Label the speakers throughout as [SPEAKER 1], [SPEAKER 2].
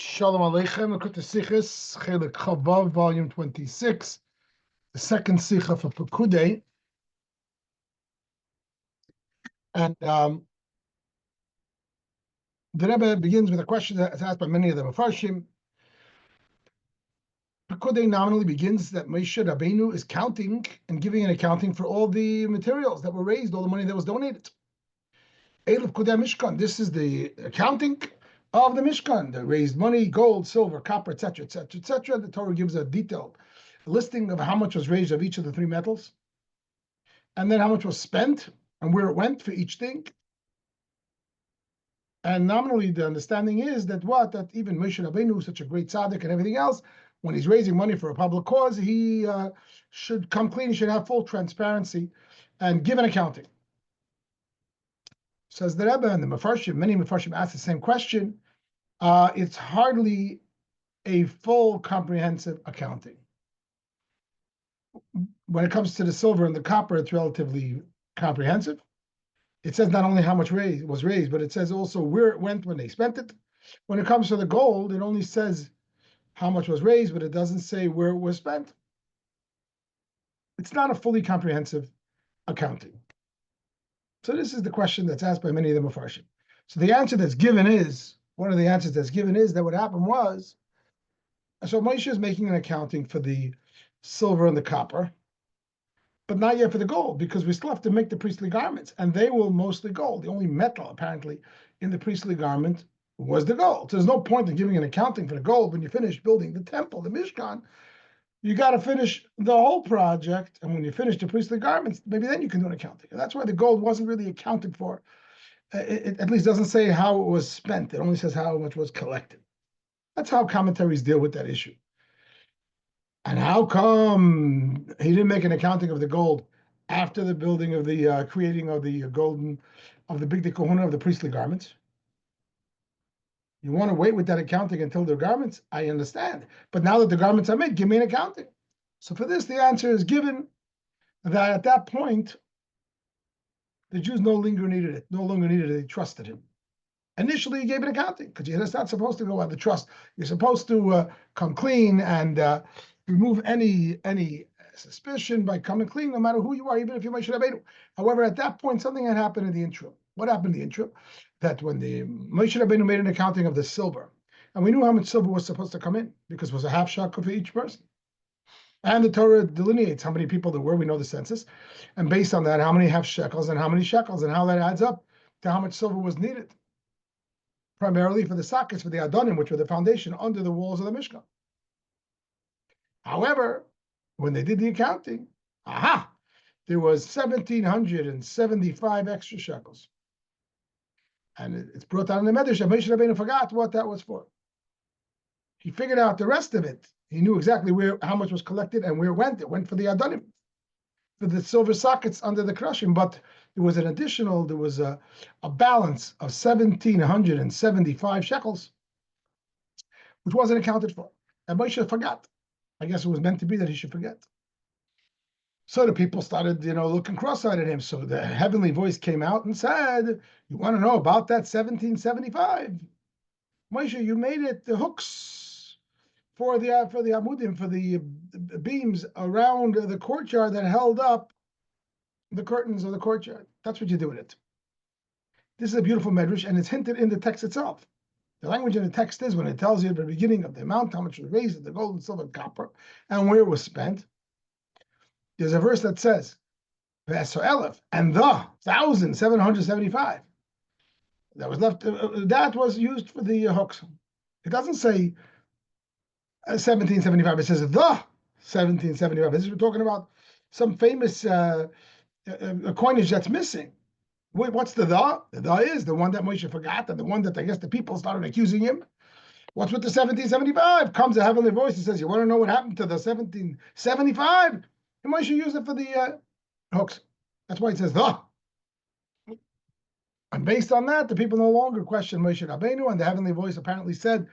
[SPEAKER 1] Shalom Aleichem, look at the Sichas, Chelek Chavav, volume 26, the second Sicha for Pekudei. And the Rebbe begins with a question that's asked by many of the Mefarshim. Pekudei nominally begins that Moshe Rabbeinu is counting and giving an accounting for all the materials that were raised, all the money that was donated. Eilef Pekudei Mishkan, this is the accounting of the Mishkan, the raised money, gold, silver, copper, etc., etc., etc. The Torah gives a detailed listing of how much was raised of each of the three metals, and then how much was spent and where it went for each thing. And nominally, the understanding is that that even Moshe Rabbeinu, such a great tzaddik and everything else, when he's raising money for a public cause, he should come clean. He should have full transparency and give an accounting. Says the Rebbe, and the Mefarshim, many Mefarshim ask the same question. It's hardly a full comprehensive accounting. When it comes to the silver and the copper, it's relatively comprehensive. It says not only how much was raised, but it says also where it went when they spent it. When it comes to the gold, it only says how much was raised, but it doesn't say where it was spent. It's not a fully comprehensive accounting. So this is the question that's asked by many of the Mefarshim. So the answer that's given is, one of the answers that's given is that what happened was, so Moshe is making an accounting for the silver and the copper, but not yet for the gold, because we still have to make the priestly garments, and they were mostly gold. The only metal, apparently, in the priestly garment was the gold. So there's no point in giving an accounting for the gold when you finish building the temple, the Mishkan. You got to finish the whole project, and when you finish the priestly garments, maybe then you can do an accounting. And that's why the gold wasn't really accounted for. It at least doesn't say how it was spent. It only says how much was collected. That's how commentaries deal with that issue. And how come he didn't make an accounting of the gold after the building of the creating of the of the big kahuna of the priestly garments? You want to wait with that accounting until the garments? I understand. But now that the garments are made, give me an accounting. So for this, the answer is given that at that point, the Jews no longer needed it. They trusted him. Initially, he gave an accounting because you're not supposed to go out the trust. You're supposed to come clean and remove any suspicion by coming clean, no matter who you are, even if you're Moshe Rabbeinu. However, at that point, something had happened in the interim. What happened in the interim? That when the Moshe Rabbeinu made an accounting of the silver, and we knew how much silver was supposed to come in because it was a half shekel for each person. And the Torah delineates how many people there were. We know the census, and based on that, how many half shekels and how many shekels, and how that adds up to how much silver was needed, primarily for the sockets, for the adonim, which were the foundation under the walls of the Mishkan. However, when they did the accounting, there was 1,775 extra shekels. And it's brought down in the Medrash that Moshe Rabbeinu forgot what that was for. He figured out the rest of it. He knew exactly how much was collected and where it went. It went for the adonim, for the silver sockets under the crushing. But there was a balance of 1,775 shekels, which wasn't accounted for. And Moshe forgot. I guess it was meant to be that he should forget. So the people started, looking cross-eyed at him. So the heavenly voice came out and said, "You want to know about that 1775? Moshe, you made it the hooks for the amudim, for the beams around the courtyard that held up the curtains of the courtyard. That's what you do with it." This is a beautiful medrash, and it's hinted in the text itself. The language in the text is when it tells you at the beginning of the amount, how much was raised, the gold and silver and copper, and where it was spent. There's a verse that says, and the 1,775 that was left, that was used for the hooks. It doesn't say 1775. It says the 1775. This is we're talking about some famous coinage that's missing. What's the the? The the is the one that Moshe forgot, and the one that I guess the people started accusing him. What's with the 1775? Comes a heavenly voice and says, "You want to know what happened to the 1775?" And Moshe used it for the hooks. That's why it says the. And based on that, the people no longer question Moshe Rabbeinu, and the heavenly voice apparently said,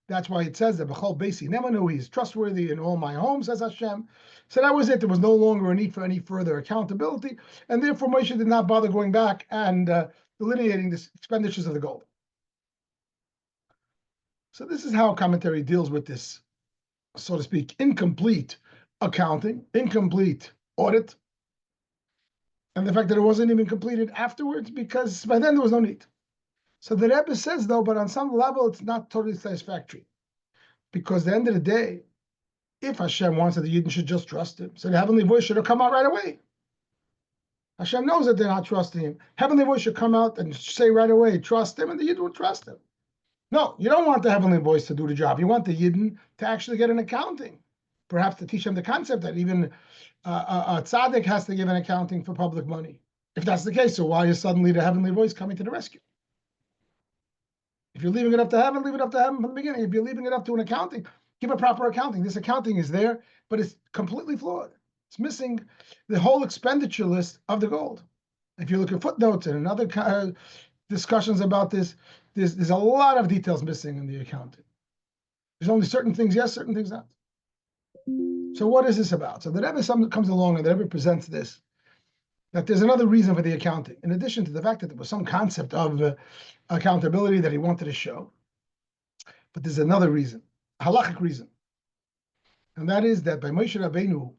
[SPEAKER 1] that's why it says that B'chol Beisi Nemanu, he's trustworthy in all my homes, says Hashem. So that was it. There was no longer a need for any further accountability, and therefore Moshe did not bother going back and delineating the expenditures of the gold. So this is how commentary deals with this, so to speak, incomplete accounting, incomplete audit, and the fact that it wasn't even completed afterwards because by then there was no need. So the Rebbe says, though, but on some level, it's not totally satisfactory. Because at the end of the day, if Hashem wants that the Yidden should just trust him, so the heavenly voice should have come out right away. Hashem knows that they're not trusting him. Heavenly voice should come out and say right away, trust him, and the Yidden will trust him. No, you don't want the heavenly voice to do the job. You want the Yidden to actually get an accounting, perhaps to teach them the concept that even a tzaddik has to give an accounting for public money. If that's the case, so why is suddenly the heavenly voice coming to the rescue? If you're leaving it up to heaven, leave it up to heaven from the beginning. If you're leaving it up to an accounting, give a proper accounting. This accounting is there, but it's completely flawed. It's missing the whole expenditure list of the gold. If you look at footnotes and other discussions about this, there's a lot of details missing in the accounting. There's only certain things yes, certain things not. So what is this about? So the Rebbe comes along and the Rebbe presents this, that there's another reason for the accounting, in addition to the fact that there was some concept of accountability that he wanted to show. But there's another reason, a halachic reason. And that is that by Moshe Rabbeinu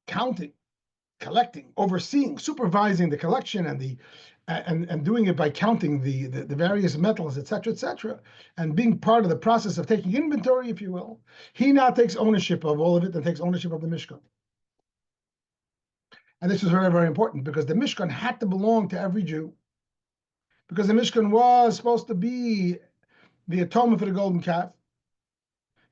[SPEAKER 1] counting, collecting, overseeing, supervising the collection and doing it by counting the various metals, etc., and being part of the process of taking inventory, if you will, he now takes ownership of all of it and takes ownership of the Mishkan. And this was very, very important because the Mishkan had to belong to every Jew, because the Mishkan was supposed to be the atonement for the golden calf.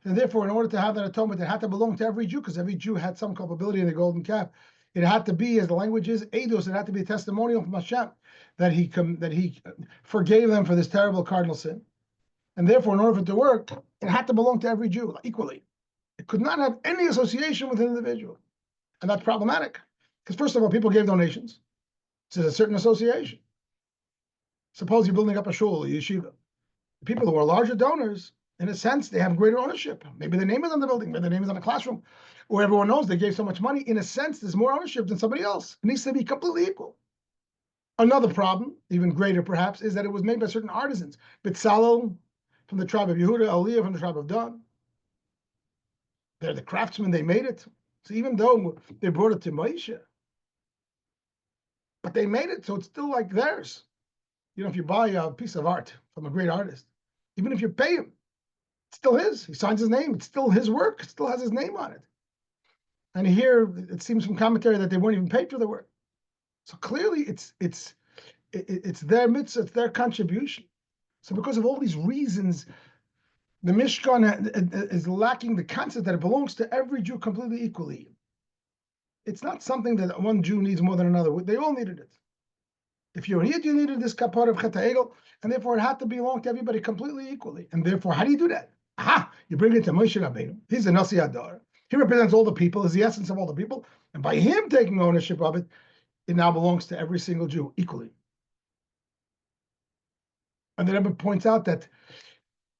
[SPEAKER 1] And therefore, in order to have that atonement, it had to belong to every Jew, because every Jew had some culpability in the golden calf. It had to be, as the language is, eidos. It had to be a testimonial from Hashem that he forgave them for this terrible cardinal sin. And therefore, in order for it to work, it had to belong to every Jew equally. It could not have any association with an individual. And that's problematic. Because first of all, people gave donations. So there's a certain association. Suppose you're building up a shul, a yeshiva. The people who are larger donors, in a sense, they have greater ownership. Maybe the name is on the building, maybe the name is on the classroom, or everyone knows they gave so much money. In a sense, there's more ownership than somebody else. It needs to be completely equal. Another problem, even greater perhaps, is that it was made by certain artisans. Bitzalel from the tribe of Yehuda, Aliyah from the tribe of Dan. They're the craftsmen, they made it. So even though they brought it to Moshe, but they made it, so it's still like theirs. You know, if you buy a piece of art from a great artist, even if you pay him, it's still his. He signs his name. It's still his work. It still has his name on it. And here, it seems from commentary that they weren't even paid for the work. So clearly, it's their mitzvah, it's their contribution. So because of all these reasons, the Mishkan is lacking the concept that it belongs to every Jew completely equally. It's not something that one Jew needs more than another. They all needed it. If you're here, you needed this kapar of Chet HaEgel, and therefore it had to belong to everybody completely equally. And therefore, how do you do that? Aha! You bring it to Moshe Rabbeinu. He's the Nasi Adar. He represents all the people. He's the essence of all the people. And by him taking ownership of it, it now belongs to every single Jew equally. And the Rebbe points out that,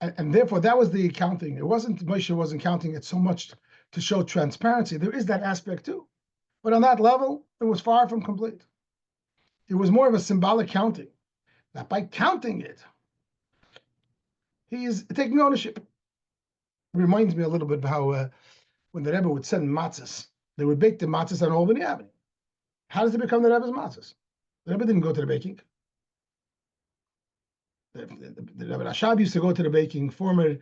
[SPEAKER 1] and therefore that was the accounting. It wasn't, Moshe wasn't counting it so much to show transparency. There is that aspect too. But on that level, it was far from complete. It was more of a symbolic counting. That by counting it, he is taking ownership. It reminds me a little bit of how when the Rebbe would send matzahs, they would bake the matzahs on Albany Avenue. How does it become the Rebbe's matzahs? The Rebbe didn't go to the baking. The Rebbe Rashab used to go to the baking, former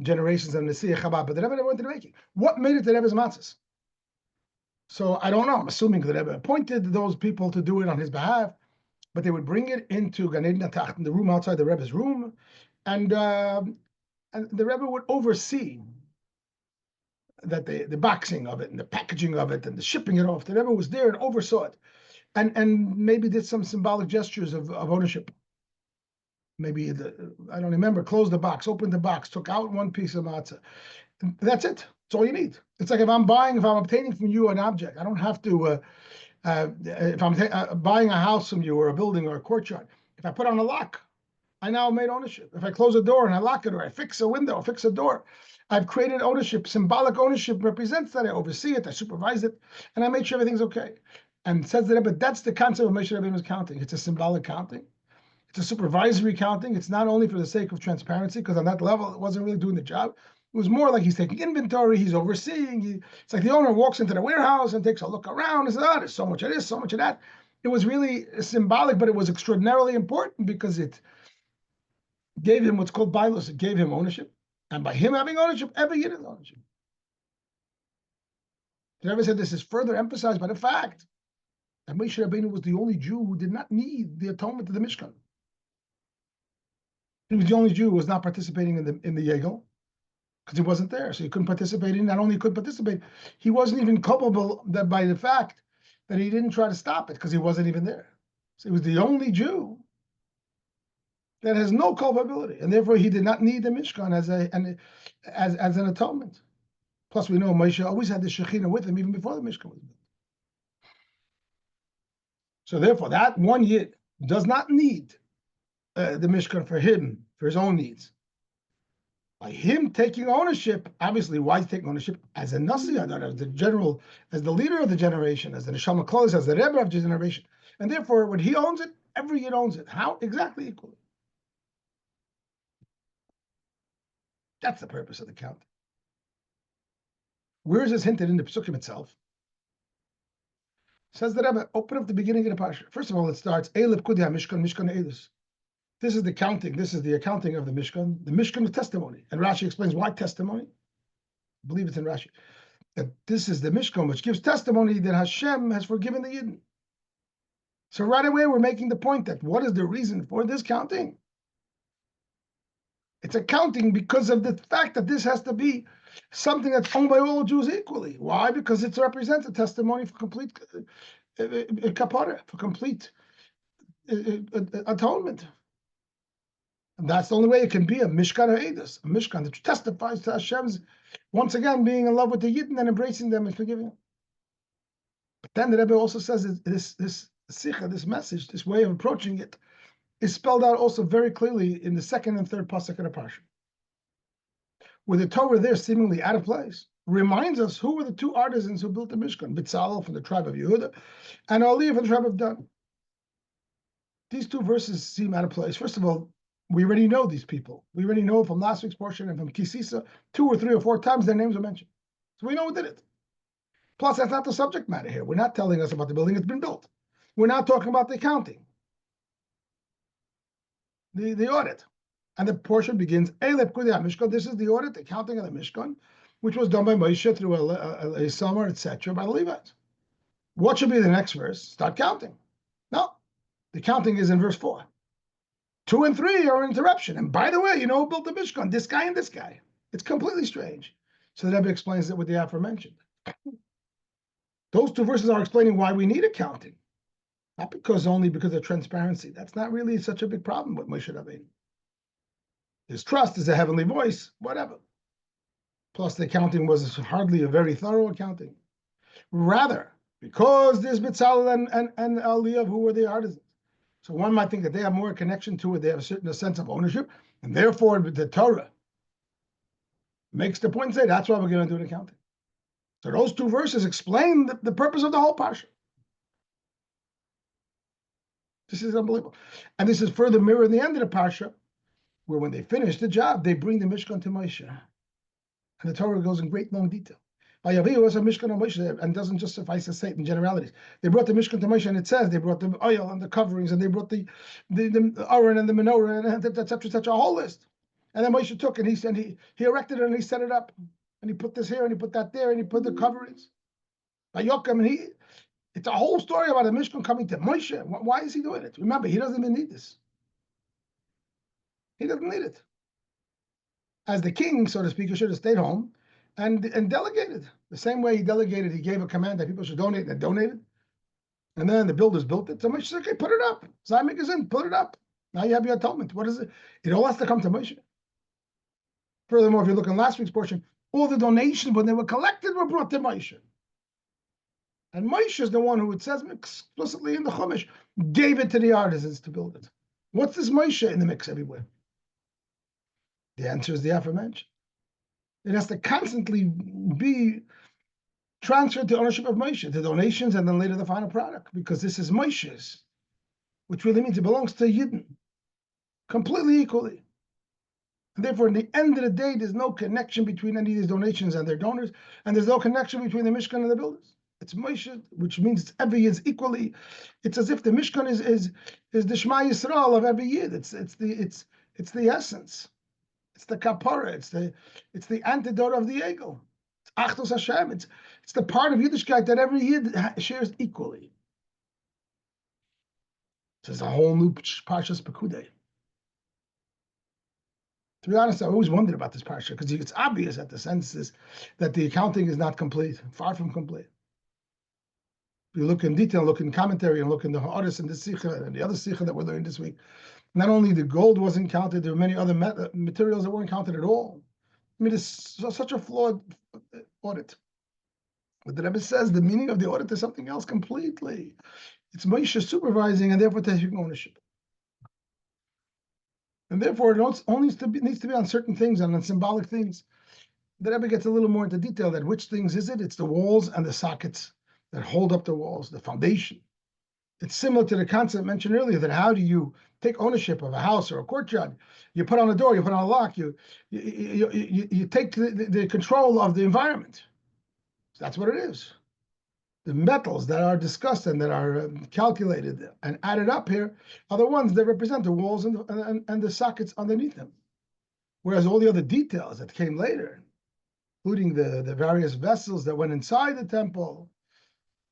[SPEAKER 1] generations of Nesiach Chabad, but the Rebbe never went to the baking. What made it the Rebbe's matzahs? So I don't know. I'm assuming the Rebbe appointed those people to do it on his behalf, but they would bring it into Gan Eden Tacht, in the room outside the Rebbe's room, and the Rebbe would oversee that the boxing of it and the packaging of it and the shipping it off. The Rebbe was there and oversaw it, and maybe did some symbolic gestures of ownership. Maybe I don't remember. Closed the box, opened the box, took out one piece of matzah. That's it. That's all you need. It's like if I'm obtaining from you an object, I don't have to. If I'm buying a house from you or a building or a courtyard, if I put on a lock, I now made ownership. If I close a door and I lock it, or I fix a window, or fix a door, I've created ownership. Symbolic ownership represents that I oversee it, I supervise it, and I make sure everything's okay. And says that, but that's the concept of Moshe Rabbeinu's counting. It's a symbolic counting. It's a supervisory counting. It's not only for the sake of transparency, because on that level, it wasn't really doing the job. It was more like he's taking inventory, he's overseeing. It's like the owner walks into the warehouse and takes a look around and says, oh, there's so much of this, so much of that. It was really symbolic, but it was extraordinarily important because it gave him what's called bilus. It gave him ownership. And by him having ownership, every unit is ownership. The Rebbe said this is further emphasized by the fact that Moshe Rabbeinu was the only Jew who did not need the atonement of the Mishkan. He was the only Jew who was not participating in the Yegel because he wasn't there, so he couldn't participate. Not only could participate, he wasn't even culpable by the fact that he didn't try to stop it because he wasn't even there. So he was the only Jew that has no culpability, and therefore he did not need the Mishkan as an atonement. Plus, we know Moshe always had the Shekhinah with him even before the Mishkan was built. So therefore, that one Yid does not need the Mishkan for his own needs. By him taking ownership, obviously, why he's taking ownership as a Nasi, as the general, as the leader of the generation, as the Neshama Klolis, as the Rebbe of the generation. And therefore, when he owns it, every Yid owns it. How? Exactly equally. That's the purpose of the count. Where is this hinted in the Pesukim itself? Says the Rebbe, open up the beginning of the Parsha. First of all, it starts, Eilep Kudya Mishkan, Mishkan Eilus. This is the counting. This is the accounting of the Mishkan. The Mishkan of testimony. And Rashi explains why testimony. I believe it's in Rashi. That this is the Mishkan which gives testimony that Hashem has forgiven the Yidden. So right away, we're making the point that what is the reason for this counting? It's accounting because of the fact that this has to be something that's owned by all Jews equally. Why? Because it represents a testimony for complete kapara, for complete atonement. And that's the only way it can be a Mishkan or Eidos, a Mishkan that testifies to Hashem's, once again, being in love with the Yidden and embracing them and forgiving them. But then the Rebbe also says that this Sicha, this message, this way of approaching it, is spelled out also very clearly in the second and third pasuk of the parsha, where the Torah there, seemingly out of place, reminds us who were the two artisans who built the Mishkan: Bitzalel from the tribe of Yehuda and Aliyah from the tribe of Dan. These two verses seem out of place. First of all, we already know these people. We already know from last week's portion and from Kisisa, 2 or 3 or 4 times their names are mentioned. So we know who did it. Plus, that's not the subject matter here. We're not telling us about the building that's been built. We're not talking about the accounting, the audit. And the portion begins, Eilep Kudei Mishkan. This is the audit, the accounting of the Mishkan, which was done by Moshe through a summer, etc., by the Levites. What should be the next verse? Start counting. No, the counting is in verse 4. 2 and 3 are an interruption. And by the way, you know who built the Mishkan? This guy and this guy. It's completely strange. So the Rebbe explains it with the aforementioned. Those 2 verses are explaining why we need accounting. Not only because of transparency. That's not really such a big problem with Moshe Rabbeinu. His trust is a heavenly voice, whatever. Plus, the accounting was hardly a very thorough accounting. Rather, because there's Bitzalel and Aliyah, who were the artisans. So one might think that they have more connection to it. They have a sense of ownership. And therefore, the Torah makes the point and say, that's why we're going to do an accounting. So those 2 verses explain the purpose of the whole parsha. This is unbelievable. And this is further mirrored in the end of the parsha, where when they finish the job, they bring the Mishkan to Moshe. And the Torah goes in great long detail. By Yavihu was a Mishkan on Moshe, and doesn't just suffice to say it in generalities. They brought the Mishkan to Moshe, and it says they brought the oil and the coverings, and they brought the Aron and the menorah, and etc., a whole list. And then Moshe took, and he erected it, and he set it up. And he put this here, and he put that there, and he put the coverings. By Yocham, and it's a whole story about the Mishkan coming to Moshe. Why is he doing it? Remember, he doesn't even need this. He doesn't need it. As the king, so to speak, he should have stayed home and delegated. The same way he delegated, he gave a command that people should donate, and they donated. And then the builders built it. So Moshe said, okay, put it up. Zayim Magazine, put it up. Now you have your atonement. What is it? It all has to come to Moshe. Furthermore, if you look in last week's portion, all the donations, when they were collected, were brought to Moshe. And Moshe is the one who, it says explicitly in the Chumash, gave it to the artisans to build it. What's this Moshe in the mix everywhere? The answer is the aforementioned. It has to constantly be transferred to ownership of Moshe, the donations, and then later the final product, because this is Moshe's, which really means it belongs to Yidden. completely equally. And therefore, in the end of the day, there's no connection between any of these donations and their donors, and there's no connection between the Mishkan and the builders. It's Moshe, which means it's every year is equally. It's as if the Mishkan is the Shema Yisrael of every year. It's the essence. It's the kapara. It's the antidote of the ego. It's Achdus Hashem. It's the part of Yiddishkeit that every year shares equally. This is a whole new Parshas Pekudei. To be honest, I always wondered about this parsha because it's obvious that the sense is that the accounting is not complete, far from complete. If you look in detail, look in commentary, and look in the Ha'aris and the Sicha and the other Sicha that we're learning this week, not only the gold wasn't counted, there were many other materials that weren't counted at all. I mean, it's such a flawed audit. But the Rebbe says the meaning of the audit is something else completely. It's Moshe supervising and therefore taking ownership. And therefore, it only needs to be on certain things and on symbolic things. The Rebbe gets a little more into detail that which things is it? It's the walls and the sockets that hold up the walls, the foundation. It's similar to the concept mentioned earlier that how do you take ownership of a house or a courtyard? You put on a door, you put on a lock, you take the control of the environment. So that's what it is. The metals that are discussed and that are calculated and added up here are the ones that represent the walls and the sockets underneath them. Whereas all the other details that came later, including the various vessels that went inside the temple,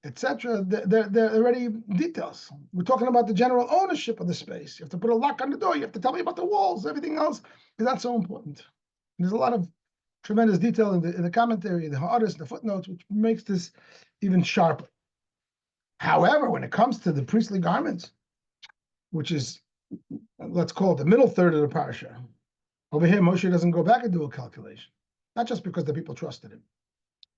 [SPEAKER 1] etc., they're already details. We're talking about the general ownership of the space. You have to put a lock on the door. You have to tell me about the walls. Everything else is not so important. And there's a lot of tremendous detail in the commentary, the ha'aris, the footnotes, which makes this even sharper. However, when it comes to the priestly garments, which is, let's call it the middle third of the parsha, over here Moshe doesn't go back and do a calculation, not just because the people trusted him.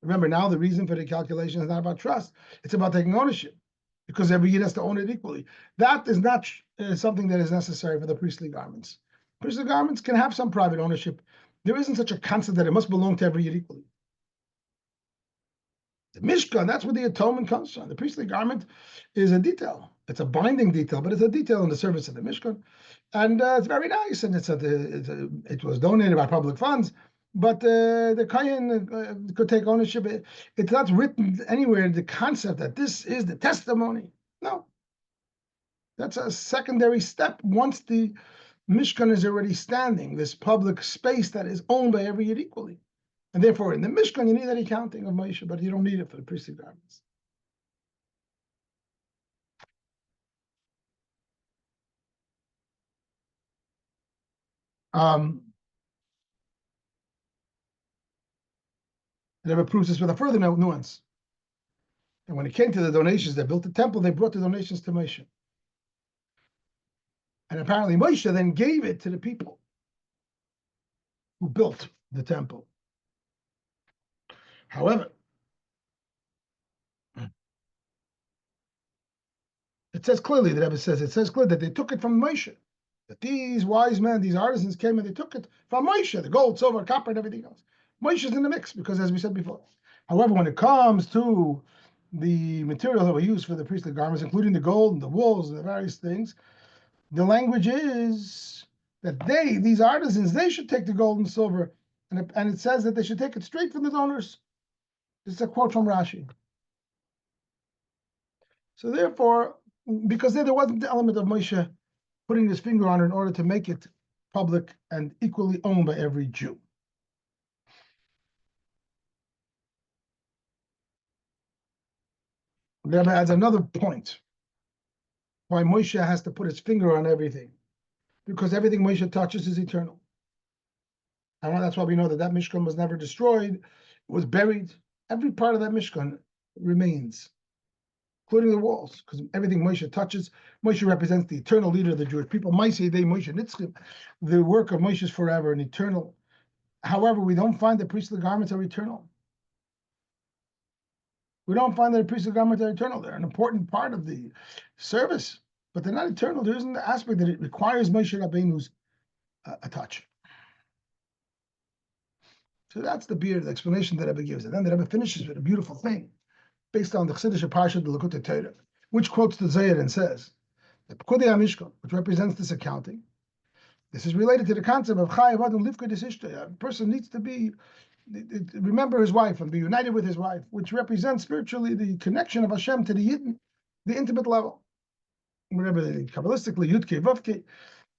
[SPEAKER 1] Remember, now the reason for the calculation is not about trust; it's about taking ownership, because every year has to own it equally. That is not something that is necessary for the priestly garments. Priestly garments can have some private ownership. There isn't such a concept that it must belong to every year equally. The Mishkan, that's where the atonement comes from. The priestly garment is a detail. It's a binding detail, but it's a detail in the service of the Mishkan. And it's very nice, and it was donated by public funds, but the Kohen could take ownership. It's not written anywhere the concept that this is the testimony. No. That's a secondary step once the Mishkan is already standing, this public space that is owned by every Yid equally. And therefore, in the Mishkan, you need that accounting of Moshe, but you don't need it for the priestly garments. It never proves this with a further nuance. And when it came to the donations that built the temple, they brought the donations to Moshe. And apparently Moshe then gave it to the people who built the temple. However, it says clearly, the Rebbe says, it says clearly that they took it from Moshe. That these wise men, these artisans came and they took it from Moshe, the gold, silver, copper, and everything else. Moshe is in the mix because, as we said before. However, when it comes to the materials that were used for the priestly garments, including the gold and the wools and the various things, the language is that these artisans, they should take the gold and silver, and it says that they should take it straight from the donors. This is a quote from Rashi. So therefore, because there wasn't the element of Moshe putting his finger on it in order to make it public and equally owned by every Jew. The Rebbe adds another point why Moshe has to put his finger on everything, because everything Moshe touches is eternal. And that's why we know that Mishkan was never destroyed, it was buried. Every part of that Mishkan remains, including the walls, because everything Moshe touches, Moshe represents the eternal leader of the Jewish people. Moshe Nitzchim, the work of Moshe is forever and eternal. However, we don't find the priestly garments are eternal. We don't find that the priestly garments are eternal. They're an important part of the service, but they're not eternal. There isn't the aspect that it requires Moshe Rabbeinu's a touch. So that's the beard, the explanation that Rebbe gives. And then the Rebbe finishes with a beautiful thing, based on the Chassidish Parsha, the Likutei Torah, which quotes the Zohar and says, the Pekudei HaMishkan, which represents this accounting, This is related to the concept of Chai Avadam Livka Desishta. A person needs to be remember his wife and be united with his wife, which represents spiritually the connection of Hashem to the Yidden, the intimate level. Remember, Kabbalistically, Yudke, Vavke,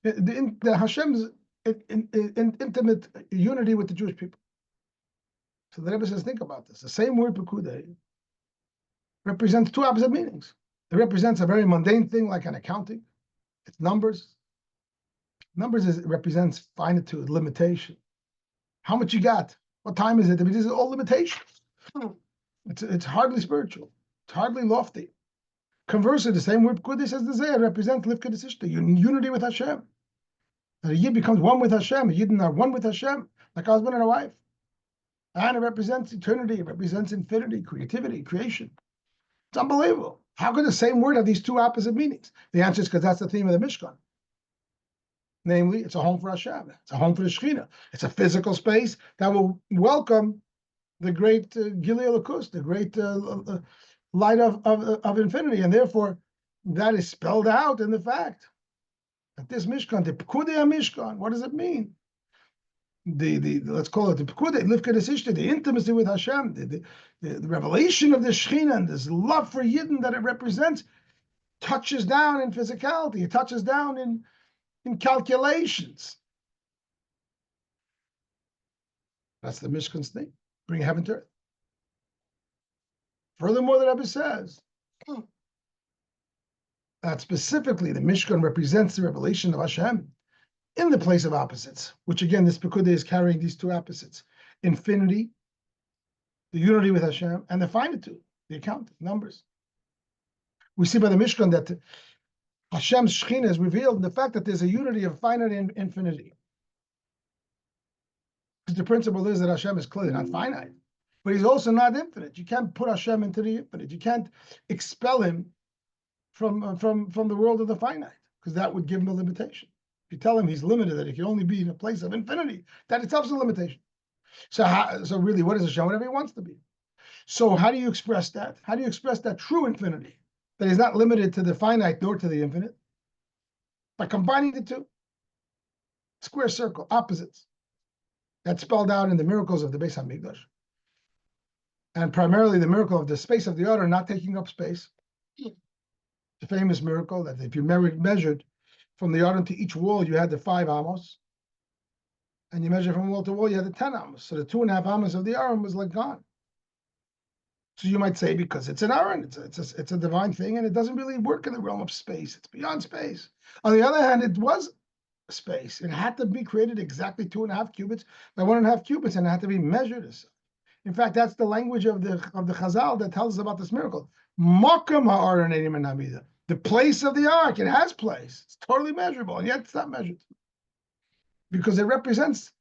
[SPEAKER 1] the Hashem's intimate unity with the Jewish people. So the Rebbe says, think about this. The same word Pekudei represents two opposite meanings. It represents a very mundane thing like an accounting. It's numbers. Numbers represents finitude, limitation. How much you got? What time is it? I mean, this is all limitations. It's hardly spiritual. It's hardly lofty. Conversely, the same word Pekudei says the Zeh represents Livka Desishta, unity with Hashem. That a Yid becomes one with Hashem. A Yidden are one with Hashem, like a husband and a wife. And it represents eternity. It represents infinity, creativity, creation. It's unbelievable. How could the same word have these two opposite meanings? The answer is because that's the theme of the Mishkan. Namely, it's a home for Hashem. It's a home for the Shekhinah. It's a physical space that will welcome the great Gilui Elokus, the great light of infinity. And therefore, that is spelled out in the fact that this Mishkan, the Pekudei Mishkan, what does it mean? The let's call it the Pekudei, Livka Desishta, the intimacy with Hashem, the revelation of the Shekhinah, and this love for Yidden that it represents, touches down in physicality. It touches down in calculations. That's the Mishkan's thing, bring heaven to earth. Furthermore, the Rabbi says that specifically the Mishkan represents the revelation of Hashem in the place of opposites, which again, this Pekudei is carrying these two opposites: infinity, the unity with Hashem, and the finitude, the account, numbers. We see by the Mishkan that Hashem's Shekhinah is revealed in the fact that there's a unity of finite and infinity. Because the principle is that Hashem is clearly not finite, but he's also not infinite. You can't put Hashem into the infinite. You can't expel him from the world of the finite, because that would give him a limitation. If you tell him he's limited, that he can only be in a place of infinity, that itself is a limitation. So really, what is Hashem? Whatever he wants to be. So how do you express that? How do you express that true infinity? That is not limited to the finite nor to the infinite? By combining the two. Square circle, opposites. That's spelled out in the miracles of the Beis HaMikdash. And primarily the miracle of the space of the Order not taking up space. The famous miracle that if you measured from the Order to each wall, you had the 5 amos. And you measure from wall to wall, you had the 10 amos. So the 2.5 amos of the Aron was like gone. So you might say, because it's an Aron, it's a divine thing, and it doesn't really work in the realm of space. It's beyond space. On the other hand, it was space. It had to be created exactly 2.5 cubits by 1.5 cubits, and it had to be measured as such. In fact, that's the language of the Chazal that tells us about this miracle. Makam ha'aron enim enamida. The place of the ark, it has place. It's totally measurable, and yet it's not measured. Because it represents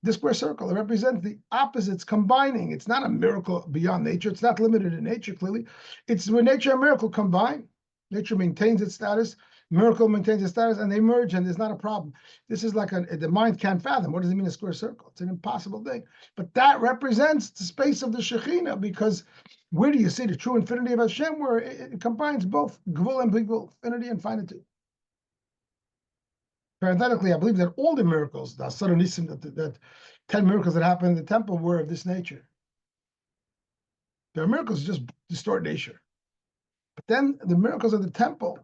[SPEAKER 1] the square circle. It represents the opposites combining. It's not a miracle beyond nature. It's not limited in nature, clearly. It's where nature and miracle combine. Nature maintains its status, miracle maintains its status, and they merge, and there's not a problem. This is like the mind can't fathom. What does it mean, a square circle? It's an impossible thing. But that represents the space of the Shekhinah, because where do you see the true infinity of Hashem, where it combines both Gvul and Bigvul, infinity and finitude? Parenthetically, I believe that all the miracles, the Asar Nisim, that 10 miracles that happened in the temple were of this nature. There are miracles that just distort nature. But then the miracles of the temple,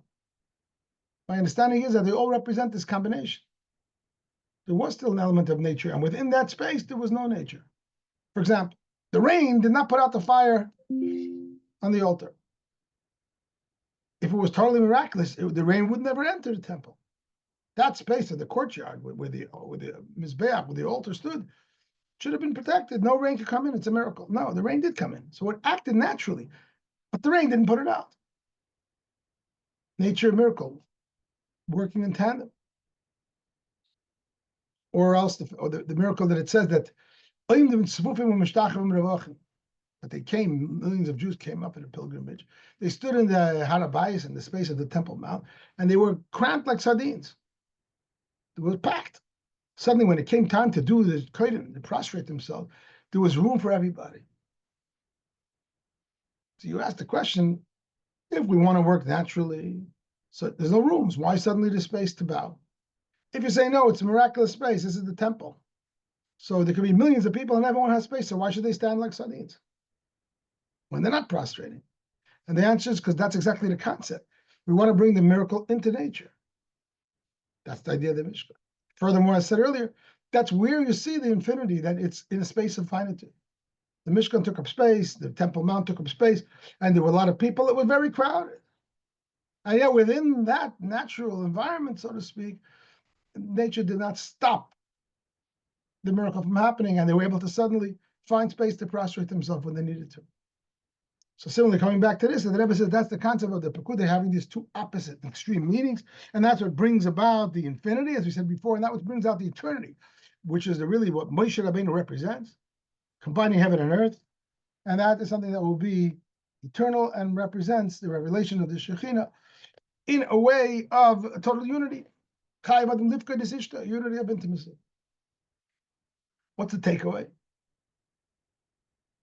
[SPEAKER 1] my understanding is that they all represent this combination. There was still an element of nature, and within that space, there was no nature. For example, the rain did not put out the fire on the altar. If it was totally miraculous, the rain would never enter the temple. That space of the courtyard where the Mizbeach, where the altar stood, should have been protected. No rain could come in. It's a miracle. No, the rain did come in. So it acted naturally, but the rain didn't put it out. Nature and miracle working in tandem. Or else the miracle that it says that they came, millions of Jews came up in a pilgrimage. They stood in the Harabayis, in the space of the Temple Mount, and they were cramped like sardines. It was packed. Suddenly, when it came time to do the kodesh, to prostrate themselves, there was room for everybody. So you ask the question, if we want to work naturally, so there's no rooms. Why suddenly the space to bow? If you say no, it's a miraculous space. This is the temple. So there could be millions of people and everyone has space. So why should they stand like sardines when they're not prostrating? And the answer is because that's exactly the concept. We want to bring the miracle into nature. That's the idea of the Mishkan. Furthermore, I said earlier, that's where you see the infinity, that it's in a space of finitude. The Mishkan took up space, the Temple Mount took up space, and there were a lot of people. It was very crowded. And yet within that natural environment, so to speak, nature did not stop the miracle from happening, and they were able to suddenly find space to prostrate themselves when they needed to. So similarly, coming back to this, the Rebbe says that's the concept of the Pekudei, having these two opposite extreme meanings, and that's what brings about the infinity, as we said before, and that what brings out the eternity, which is really what Moshe Rabbeinu represents, combining heaven and earth, and that is something that will be eternal and represents the revelation of the Shekhinah in a way of total unity, unity of intimacy. What's the takeaway?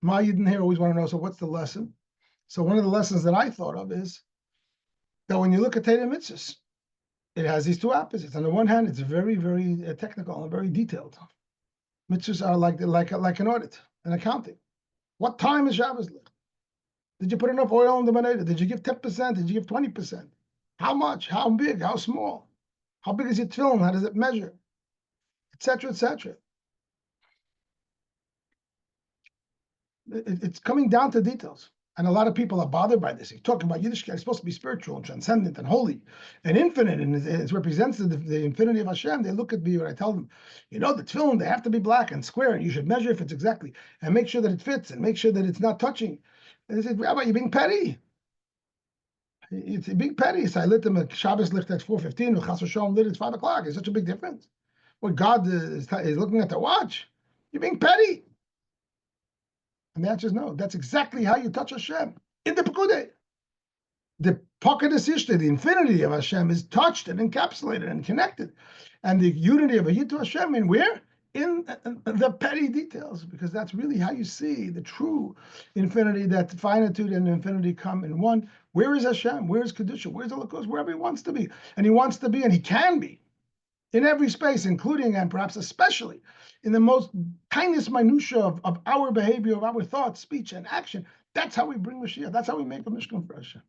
[SPEAKER 1] My Yidden here always want to know, so what's the lesson? So one of the lessons that I thought of is that when you look at Torah mitzvahs, it has these two opposites. On the one hand, it's very, very technical and very detailed. Mitzvahs are like an audit, an accounting. What time is Shabbos lit? Did you put enough oil in the maneda? Did you give 10%? Did you give 20%? How much? How big? How small? How big is your tefillin? How does it measure? Etc. etc. It's coming down to details. And a lot of people are bothered by this. He's talking about Yiddishkeit. It's supposed to be spiritual and transcendent and holy and infinite, and it represents the infinity of Hashem. They look at me when I tell them, the tefillin, they have to be black and square, and you should measure if it's exactly, and make sure that it fits, and make sure that it's not touching. And they say, Rabbi, you're being petty. It's a big petty. So I lit them a Shabbos licht at 4:15, Chas Shalom lit at 5 o'clock. It's such a big difference. Well, God is looking at the watch. You're being petty. And the answer is no. That's exactly how you touch Hashem in the Pekudei. The pocket of Sishta, the infinity of Hashem, is touched and encapsulated and connected. And the unity of a Yid to Hashem, in where? In the petty details, because that's really how you see the true infinity, that finitude and infinity come in one. Where is Hashem? Where is Kedusha? Where's Elokus? Wherever he wants to be. And he wants to be, and he can be, in every space, including and perhaps especially in the most tiniest minutia of our behavior, of our thoughts, speech, and action. That's how we bring Mashiach. That's how we make a Mishkan for Hashem.